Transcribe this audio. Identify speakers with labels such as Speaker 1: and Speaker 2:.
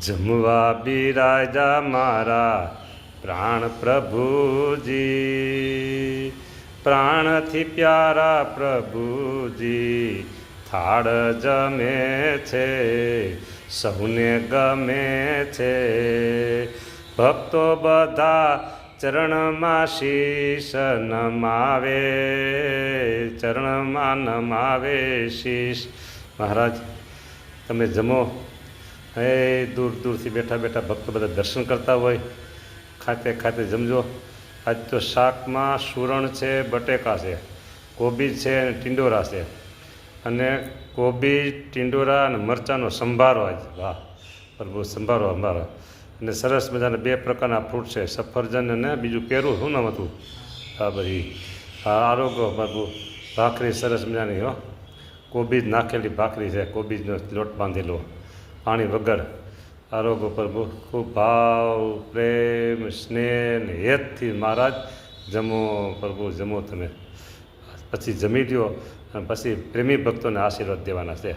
Speaker 1: જમવા બિરાજા મારા પ્રાણ પ્રભુજી, પ્રાણથી પ્યારા પ્રભુજી, થાળ જમે છે સૌને ગમે છે. ભક્તો બધા ચરણમાં શીશ નમાવે, ચરણમાં નમાવે શીશ. મહારાજ તમે જમો. હે દૂર દૂરથી બેઠા બેઠા ભક્તો બધા દર્શન કરતા હોય, ખાતે ખાતે જમજો. આજ તો શાકમાં સુરણ છે, બટેકા છે, કોબીજ છે અને ટીંડોરા છે, અને કોબીજ ટીંડોરા અને મરચાંનો સંભારો. આજ વાહ પ્રભુ, સંભારો સંભારો. અને સરસ મજાના 2 પ્રકારના ફ્રૂટ છે, સફરજન અને બીજું પેરું શું નામ હતું, હા બધી આરોગ્ય પ્રભુ. ભાખરી સરસ મજાની હો, કોબીજ નાખેલી ભાખરી છે, કોબીજનો લોટ બાંધેલો, પાણી વગર. આરોગ્ય પ્રભુ. ખૂબ ભાવ પ્રેમ સ્નેહ ને હેતથી મહારાજ જમો પ્રભુ, જમો તમે. પછી જમી લ્યો અને પછી પ્રેમી ભક્તોને આશીર્વાદ દેવાના છે.